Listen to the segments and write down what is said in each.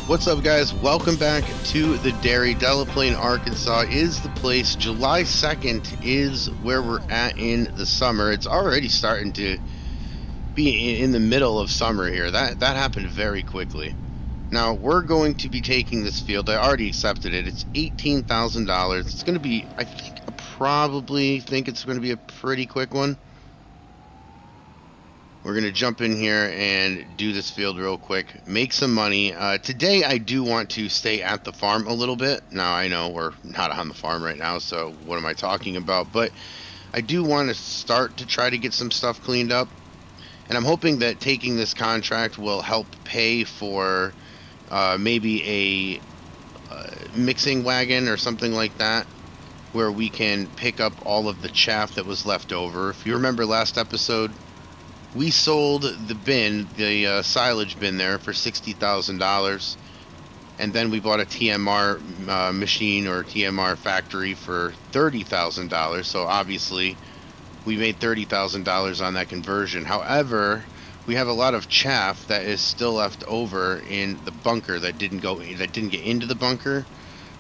What's up, guys? Welcome back to the dairy. Delaplaine, Arkansas is the place. July 2nd is where we're at in the summer. It's already starting to be in the middle of summer here. That happened very quickly. Now, we're going to be taking this field. I already accepted it. It's $18,000. It's going to be, I probably think it's going to be a pretty quick one. We're going to jump in here and do this field real quick, make some money. Today, I do want to stay at the farm a little bit. Now, I know we're not on the farm right now, so what am I talking about? But I do want to start to try to get some stuff cleaned up. And I'm hoping that taking this contract will help pay for maybe a mixing wagon or something like that, where we can pick up all of the chaff that was left over. If you remember last episode, we sold the bin, the silage bin there, for $60,000, and then we bought a TMR machine or TMR factory for $30,000. So obviously, we made $30,000 on that conversion. However, we have a lot of chaff that is still left over in the bunker that didn't get into the bunker.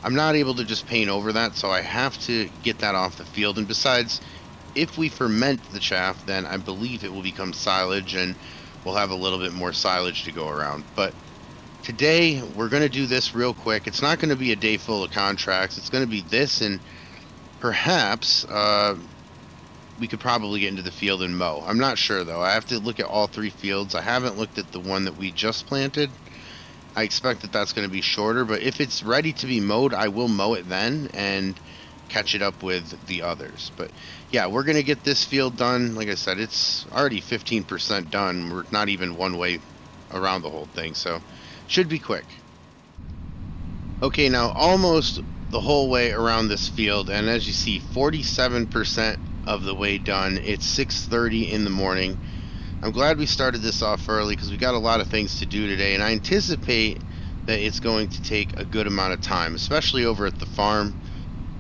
I'm not able to just paint over that, so I have to get that off the field. And besides, if we ferment the chaff, then I believe it will become silage, and we'll have a little bit more silage to go around. But today, we're going to do this real quick. It's not going to be a day full of contracts. It's going to be this, and perhaps we could probably get into the field and mow. I'm not sure, though. I have to look at all three fields. I haven't looked at the one that we just planted. I expect that that's going to be shorter, but if it's ready to be mowed, I will mow it then and catch it up with the others. But yeah, we're going to get this field done. Like I said, it's already 15% done. We're not even one way around the whole thing, so should be quick. Okay, now almost the whole way around this field, and as you see, 47% of the way done. It's 6:30 in the morning. I'm glad we started this off early because we got a lot of things to do today, and I anticipate that it's going to take a good amount of time, especially over at the farm.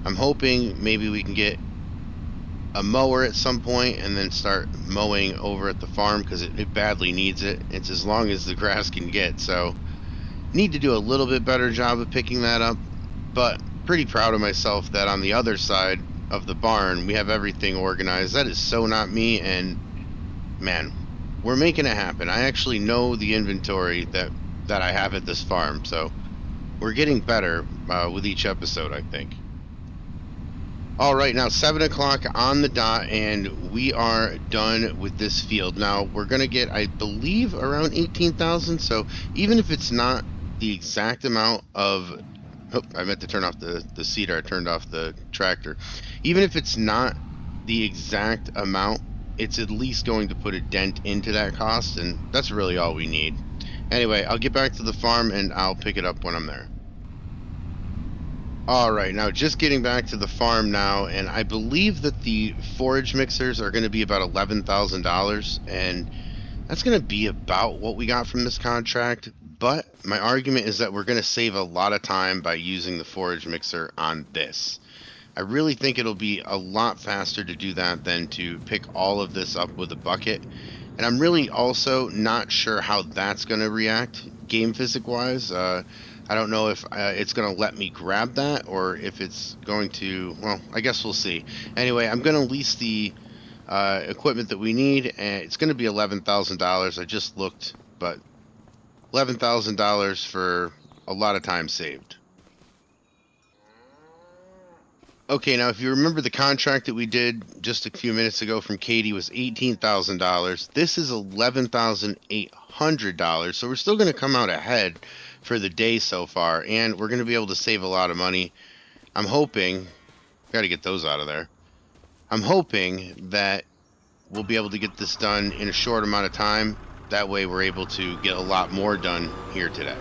I'm hoping maybe we can get a mower at some point and then start mowing over at the farm because it badly needs it. It's as long as the grass can get, so need to do a little bit better job of picking that up, but pretty proud of myself that on the other side of the barn we have everything organized. That is so not me, and man, we're making it happen. I actually know the inventory that I have at this farm, so we're getting better with each episode, I think. All right, now 7 o'clock on the dot, and we are done with this field. Now we're gonna get, I believe, around 18,000. So even if it's not the exact amount of, oh, I meant to turn off the seeder. I turned off the tractor. Even if it's not the exact amount, it's at least going to put a dent into that cost, and that's really all we need. Anyway, I'll get back to the farm and I'll pick it up when I'm there. All right, now just getting back to the farm now, and I believe that the forage mixers are going to be about $11,000, and that's going to be about what we got from this contract. But my argument is that we're going to save a lot of time by using the forage mixer on this. I really think it'll be a lot faster to do that than to pick all of this up with a bucket. And I'm really also not sure how that's going to react game physics wise. I don't know if it's going to let me grab that or if it's going to, well, I guess we'll see. Anyway, I'm going to lease the equipment that we need, and it's going to be $11,000. I just looked, but $11,000 for a lot of time saved. Okay, now if you remember, the contract that we did just a few minutes ago from Katie was $18,000. This is $11,800, so we're still going to come out ahead for the day so far, and we're going to be able to save a lot of money. I'm hoping, got to get those out of there. I'm hoping that we'll be able to get this done in a short amount of time. That way we're able to get a lot more done here today.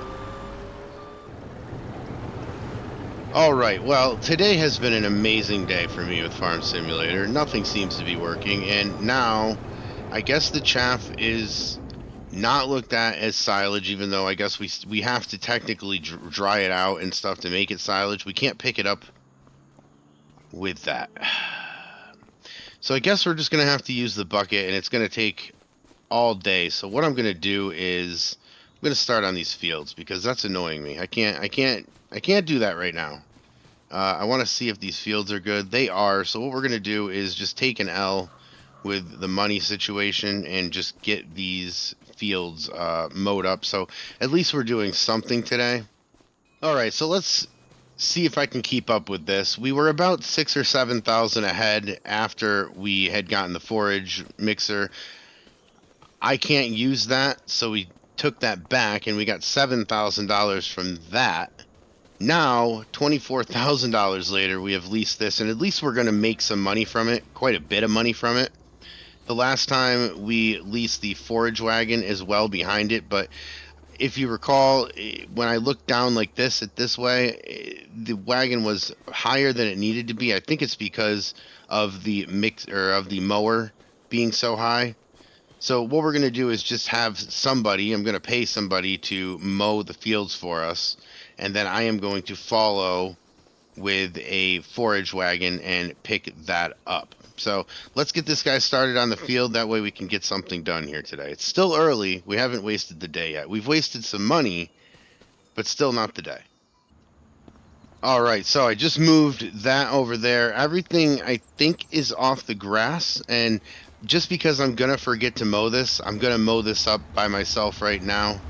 Alright, well, today has been an amazing day for me with Farm Simulator. Nothing seems to be working, and now I guess the chaff is not looked at as silage, even though I guess we have to technically dry it out and stuff to make it silage. We can't pick it up with that. So I guess we're just going to have to use the bucket, and it's going to take all day. So what I'm going to do is going to start on these fields because that's annoying me. I can't do that right now. I want to see if these fields are good. They are. So what we're going to do is just take an L with the money situation and just get these fields mowed up. So at least we're doing something today. All right, so let's see if I can keep up with this. We were about 6 or 7 thousand ahead after we had gotten the forage mixer. I can't use that, so we took that back and we got $7,000 from that. Now, $24,000 later, we have leased this, and at least we're going to make some money from it, quite a bit of money from it. The last time we leased the forage wagon as well behind it, but if you recall, when I looked down like this at this way, the wagon was higher than it needed to be. I think it's because of the mix or of the mower being so high. So what we're going to do is just have somebody, I'm going to pay somebody to mow the fields for us, and then I am going to follow with a forage wagon and pick that up. So let's get this guy started on the field. That way we can get something done here today. It's still early. We haven't wasted the day yet. We've wasted some money, but still not the day. All right, so I just moved that over there. Everything I think is off the grass, and just because I'm gonna forget to mow this, I'm gonna mow this up by myself right now.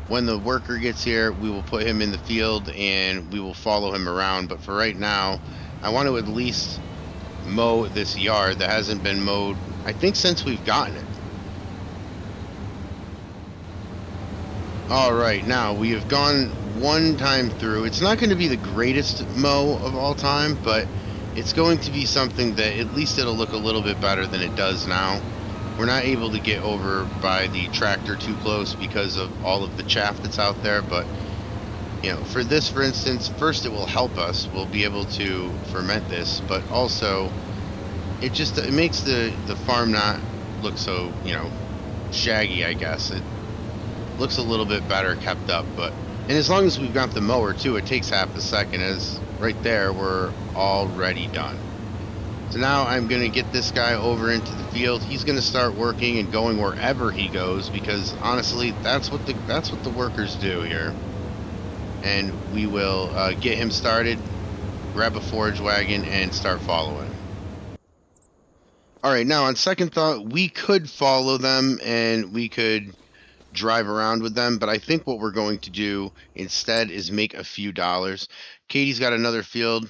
When the worker gets here, we will put him in the field and we will follow him around. But for right now, I want to at least mow this yard that hasn't been mowed, I think, since we've gotten it. All right, now we have gone one time through. It's not going to be the greatest mow of all time, but it's going to be something that at least it'll look a little bit better than it does now. We're not able to get over by the tractor too close because of all of the chaff that's out there, but for this, for instance, first it will help us. We'll be able to ferment this, but also it makes the farm not look so, shaggy, I guess. It looks a little bit better kept up, and as long as we've got the mower too, it takes half a second. As right there, we're already done. So now I'm going to get this guy over into the field. He's going to start working and going wherever he goes because honestly, that's what the workers do here. And we will get him started, grab a forage wagon, and start following. All right, now on second thought, we could follow them and we could drive around with them, but I think what we're going to do instead is make a few dollars. Katie's got another field,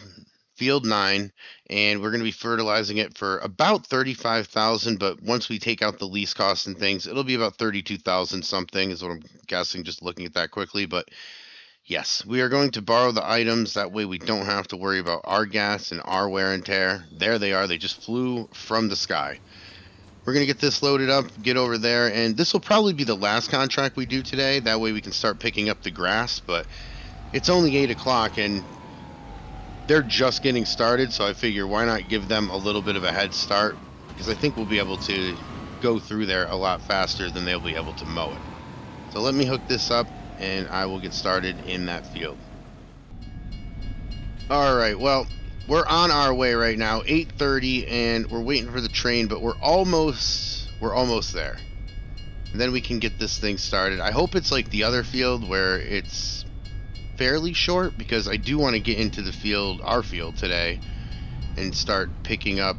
field 9, and we're going to be fertilizing it for about 35,000, but once we take out the lease costs and things, it'll be about 32,000 something is what I'm guessing just looking at that quickly, but yes, we are going to borrow the items. That way we don't have to worry about our gas and our wear and tear. There they are. They just flew from the sky. We're going to get this loaded up, get over there, and this will probably be the last contract we do today. That way we can start picking up the grass, but it's only 8 o'clock and they're just getting started, so I figure why not give them a little bit of a head start, because I think we'll be able to go through there a lot faster than they'll be able to mow it. So let me hook this up and I will get started in that field. All right, well, we're on our way right now, 8:30, and we're waiting for the train, but we're almost there. And then we can get this thing started. I hope it's like the other field where it's fairly short because I do want to get into the field, our field today, and start picking up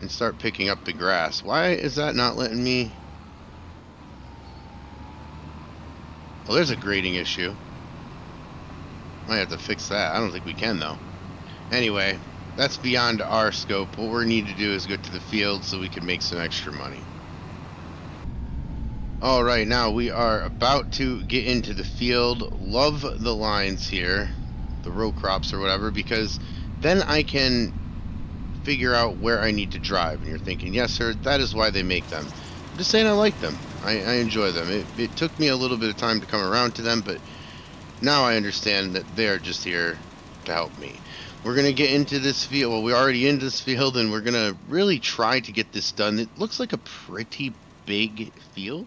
the grass. Why is that not letting me? Well, there's a grading issue. Might have to fix that. I don't think we can though. Anyway, that's beyond our scope. What we need to do is go to the field so we can make some extra money. All right, now we are about to get into the field. Love the lines here, the row crops or whatever, because then I can figure out where I need to drive. And you're thinking, yes, sir, that is why they make them. I'm just saying I like them. I enjoy them. It took me a little bit of time to come around to them, but now I understand that they are just here to help me. We're going to get into this field. Well, we're already in this field, and we're going to really try to get this done. It looks like a pretty big field.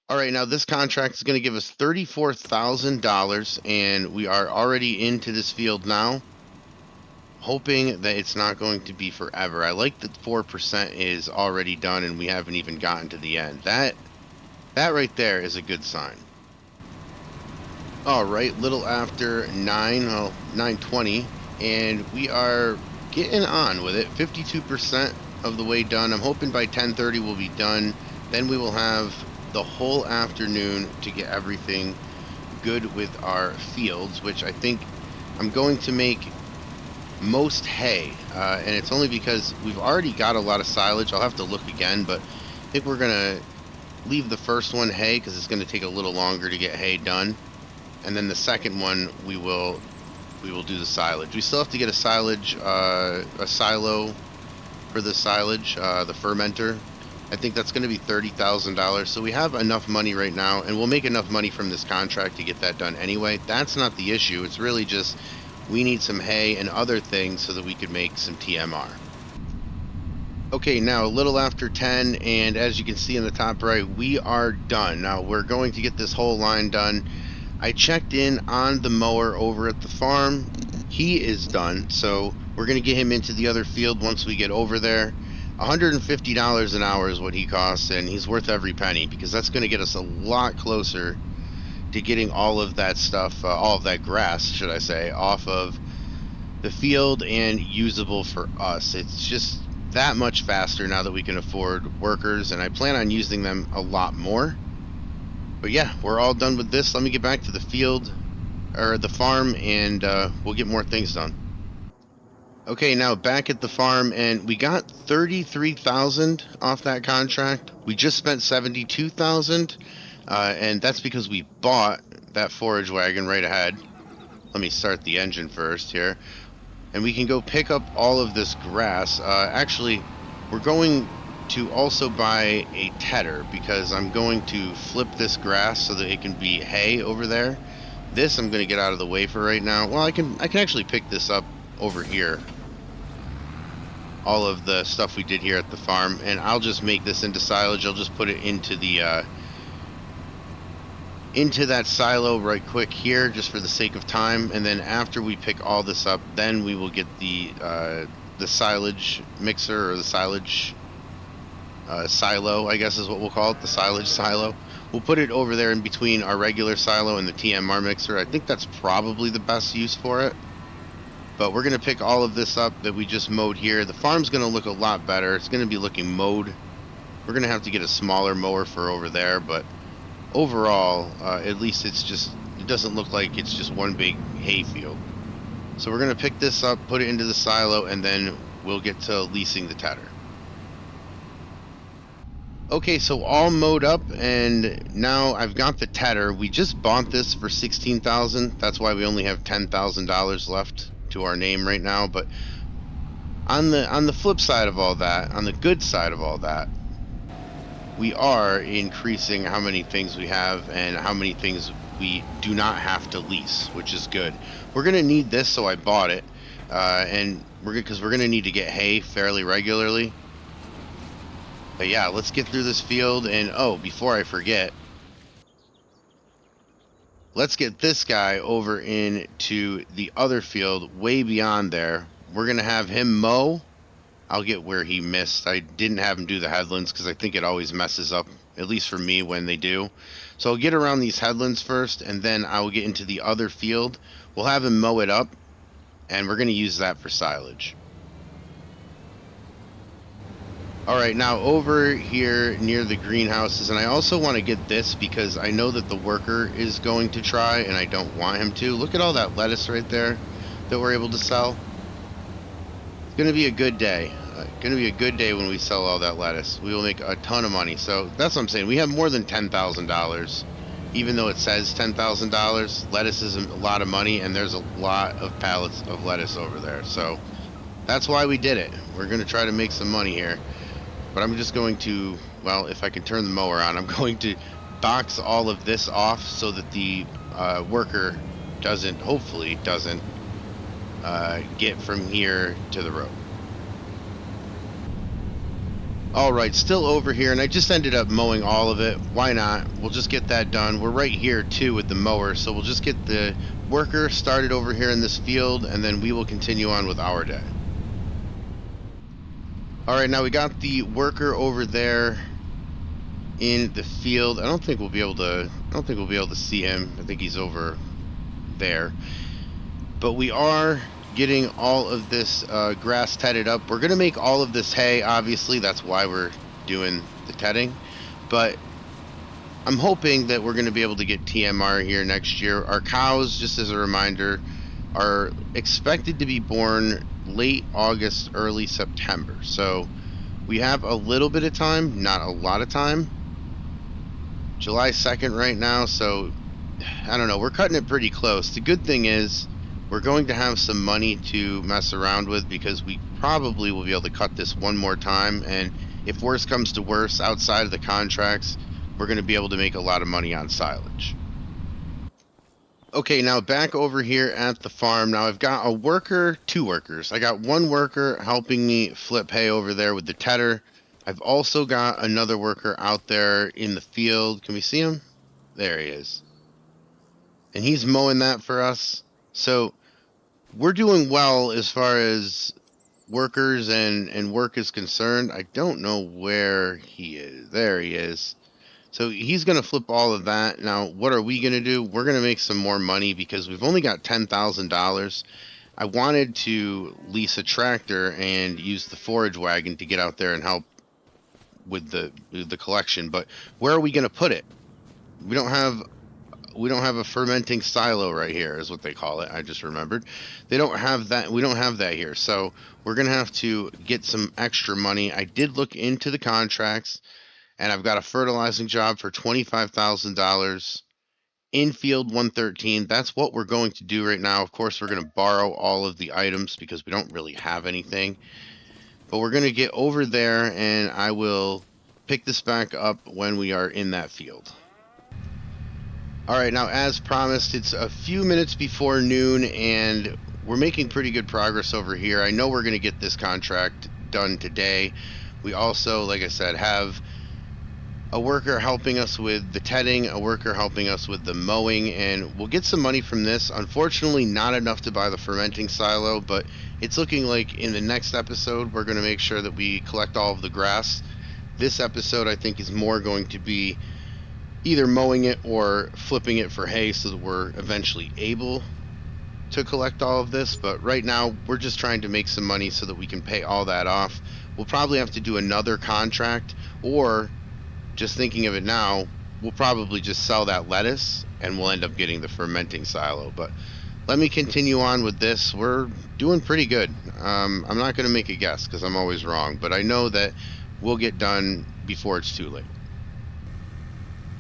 All right, now this contract is going to give us $34,000, and we are already into this field now, hoping that it's not going to be forever. I like that 4% is already done, and we haven't even gotten to the end. That That right there is a good sign. All right, little after 9, well, 9:20, and we are getting on with it. 52% of the way done. I'm hoping by 10:30 we'll be done. Then we will have the whole afternoon to get everything good with our fields, which I think I'm going to make most hay. And it's only because we've already got a lot of silage. I'll have to look again, but I think we're going to leave the first one hay because it's going to take a little longer to get hay done. And then the second one we will do the silage. We still have to get a silage a silo for the silage, the fermenter. I think that's going to be $30,000. So we have enough money right now, and we'll make enough money from this contract to get that done anyway. That's not the issue. It's really just we need some hay and other things so that we could make some TMR. Okay, now a little after 10, and as you can see in the top right, we are done. Now we're going to get this whole line done. I checked in on the mower over at the farm. He is done, so we're going to get him into the other field once we get over there. $150 an hour is what he costs, and he's worth every penny because that's going to get us a lot closer to getting all of that stuff, all of that grass, should I say, off of the field and usable for us. It's just that much faster now that we can afford workers, and I plan on using them a lot more. But yeah, we're all done with this. Let me get back to the field or the farm, and we'll get more things done. Okay, now back at the farm, and we got 33,000 off that contract. We just spent 72,000, and that's because we bought that forage wagon right ahead. Let me start the engine first here, and we can go pick up all of this grass. Actually, we're going to also buy a tedder because I'm going to flip this grass so that it can be hay over there. This I'm going to get out of the way for right now. Well, I can actually pick this up over here. All of the stuff we did here at the farm, and I'll just make this into silage. I'll just put it into the into that silo right quick here just for the sake of time, and then after we pick all this up, then we will get the silage mixer, or the silage silo, I guess is what we'll call it, the silage silo. We'll put it over there in between our regular silo and the TMR mixer. I think that's probably the best use for it. But we're going to pick all of this up that we just mowed here. The farm's going to look a lot better. It's going to be looking mowed. We're going to have to get a smaller mower for over there, but overall, at least it doesn't look like it's just one big hay field. So we're going to pick this up, put it into the silo, and then we'll get to leasing the tedder. Okay, so all mowed up, and now I've got the tedder. We just bought this for $16,000. That's why we only have $10,000 left to our name right now. But on the flip side of all that, on the good side of all that, we are increasing how many things we have and how many things we do not have to lease, which is good. We're gonna need this, so I bought it, and because we're gonna need to get hay fairly regularly. But yeah, let's get through this field, and oh, before I forget, let's get this guy over into the other field way beyond there. We're gonna have him mow. I'll get where he missed. I didn't have him do the headlands because I think it always messes up, at least for me, when they do. So I'll get around these headlands first, and then I will get into the other field. We'll have him mow it up, and we're gonna use that for silage. Alright, now over here near the greenhouses, and I also want to get this because I know that the worker is going to try, and I don't want him to. Look at all that lettuce right there that we're able to sell. It's going to be a good day. Going to be a good day when we sell all that lettuce. We will make a ton of money. So that's what I'm saying. We have more than $10,000. Even though it says $10,000, lettuce is a lot of money, and there's a lot of pallets of lettuce over there. So that's why we did it. We're going to try to make some money here. But I'm just going to, well, if I can turn the mower on, I'm going to box all of this off so that the worker hopefully doesn't get from here to the road. Alright, still over here, and I just ended up mowing all of it. Why not? We'll just get that done. We're right here too with the mower, so we'll just get the worker started over here in this field, and then we will continue on with our day. Alright, now we got the worker over there in the field. I don't think we'll be able to see him. I think he's over there. But we are getting all of this grass tedded up. We're going to make all of this hay, obviously. That's why we're doing the tedding. But I'm hoping that we're going to be able to get TMR here next year. Our cows, just as a reminder, are expected to be born late August, early September. So we have a little bit of time, not a lot of time. July 2nd right now, so I don't know. We're cutting it pretty close. The good thing is we're going to have some money to mess around with because we probably will be able to cut this one more time. And if worse comes to worse, outside of the contracts, we're going to be able to make a lot of money on silage. Okay, now back over here at the farm. Now I've got a worker, two workers. I got one worker helping me flip hay over there with the tedder. I've also got another worker out there in the field. Can we see him? There he is. And he's mowing that for us. So we're doing well as far as workers and work is concerned. I don't know where he is. There he is. So he's going to flip all of that. Now, what are we going to do? We're going to make some more money because we've only got $10,000. I wanted to lease a tractor and use the forage wagon to get out there and help with the collection. But where are we going to put it? We don't have a fermenting silo right here, is what they call it. I just remembered. They don't have that. We don't have that here. So we're going to have to get some extra money. I did look into the contracts, and I've got a fertilizing job for $25,000 in field 113. That's what we're going to do right now. Of course, we're going to borrow all of the items because we don't really have anything. But we're going to get over there, and I will pick this back up when we are in that field. All right, now as promised, it's a few minutes before noon, and we're making pretty good progress over here. I know we're going to get this contract done today. We also, like I said, have a worker helping us with the tedding, a worker helping us with the mowing, and we'll get some money from this. Unfortunately, not enough to buy the fermenting silo, but it's looking like in the next episode, we're going to make sure that we collect all of the grass. This episode, I think, is more going to be either mowing it or flipping it for hay so that we're eventually able to collect all of this. But right now, we're just trying to make some money so that we can pay all that off. We'll probably have to do another contract, or just thinking of it now, we'll probably just sell that lettuce and we'll end up getting the fermenting silo. But let me continue on with this. We're doing pretty good. I'm not going to make a guess because I'm always wrong, but I know that we'll get done before it's too late.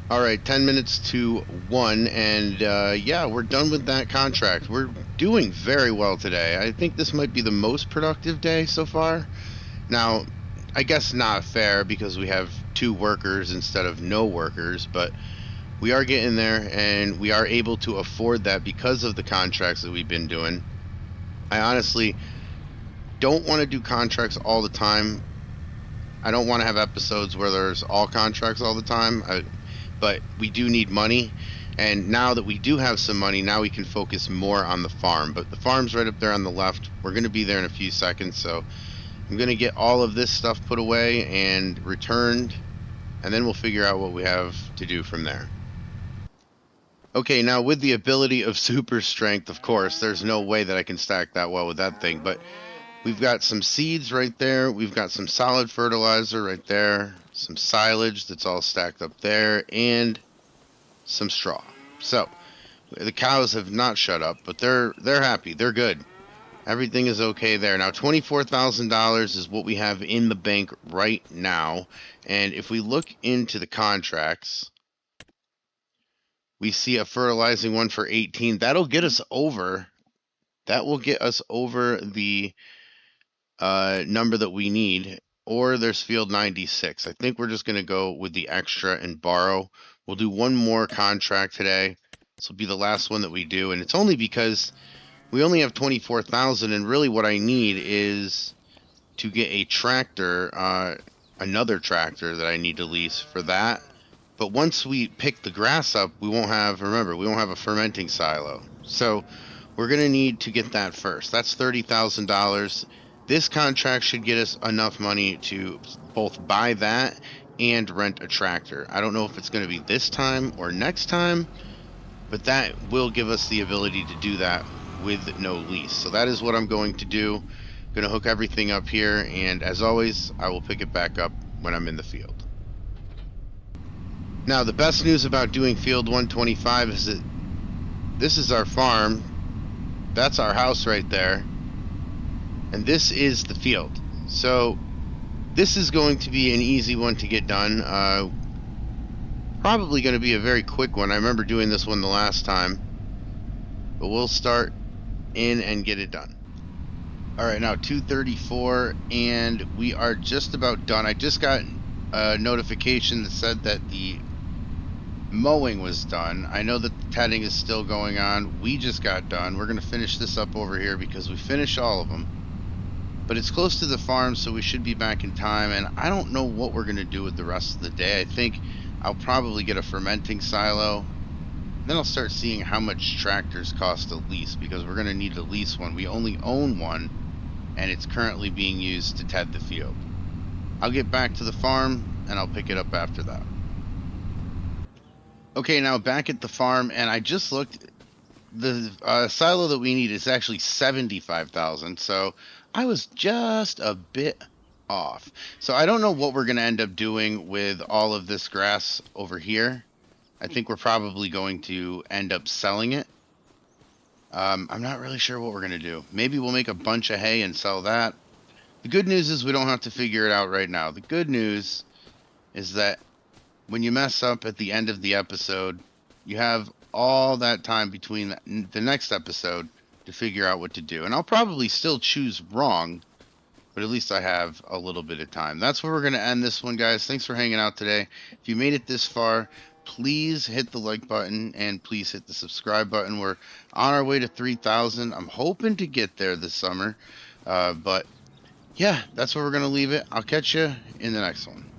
All right, 10 minutes to 1, and yeah, we're done with that contract. We're doing very well today. I think this might be the most productive day so far. Now, I guess not fair because we have two workers instead of no workers, but we are getting there, and we are able to afford that because of the contracts that we've been doing. I honestly don't want to do contracts all the time. I don't want to have episodes where there's all contracts all the time. But we do need money. And now that we do have some money, now we can focus more on the farm. But the farm's right up there on the left. We're going to be there in a few seconds. So I'm going to get all of this stuff put away and returned. And then we'll figure out what we have to do from there. Okay, now with the ability of super strength, of course, there's no way that I can stack that well with that thing. But we've got some seeds right there. We've got some solid fertilizer right there. Some silage that's all stacked up there. And some straw. So the cows have not shut up, but they're happy. They're good. Everything is okay there. Now $24,000 is what we have in the bank right now. And if we look into the contracts, we see a fertilizing one for 18. That'll get us over. That will get us over the number that we need. Or there's field 96. I think we're just going to go with the extra and borrow. We'll do one more contract today. This will be the last one that we do, and it's only because we only have 24,000, and really what I need is to get a tractor, another tractor that I need to lease for that. But once we pick the grass up, we won't have, remember, we won't have a fermenting silo. So we're going to need to get that first. That's $30,000. This contract should get us enough money to both buy that and rent a tractor. I don't know if it's going to be this time or next time, but that will give us the ability to do that with no lease. So that is what I'm going to do. Going to hook everything up here, and as always, I will pick it back up when I'm in the field. Now, the best news about doing field 125 is that this is our farm. That's our house right there. And this is the field. So this is going to be an easy one to get done. Probably going to be a very quick one. I remember doing this one the last time. But we'll start in and get it done. All right, now 2:34, and we are just about done. I just got a notification that said that the mowing was done. I know that the tedding is still going on. We just got done. We're going to finish this up over here because we finished all of them. But it's close to the farm, so we should be back in time. And I don't know what we're going to do with the rest of the day. I think I'll probably get a fermenting silo. Then I'll start seeing how much tractors cost to lease, because we're going to need to lease one. We only own one, and it's currently being used to ted the field. I'll get back to the farm, and I'll pick it up after that. Okay, now back at the farm, and I just looked. The silo that we need is actually 75,000, so I was just a bit off. So I don't know what we're going to end up doing with all of this grass over here. I think we're probably going to end up selling it. I'm not really sure what we're going to do. Maybe we'll make a bunch of hay and sell that. The good news is we don't have to figure it out right now. The good news is that when you mess up at the end of the episode, you have all that time between the next episode to figure out what to do. And I'll probably still choose wrong, but at least I have a little bit of time. That's where we're going to end this one, guys. Thanks for hanging out today. If you made it this far, please hit the like button and please hit the subscribe button. We're on our way to 3,000. I'm hoping to get there this summer. But yeah, that's where we're going to leave it. I'll catch you in the next one.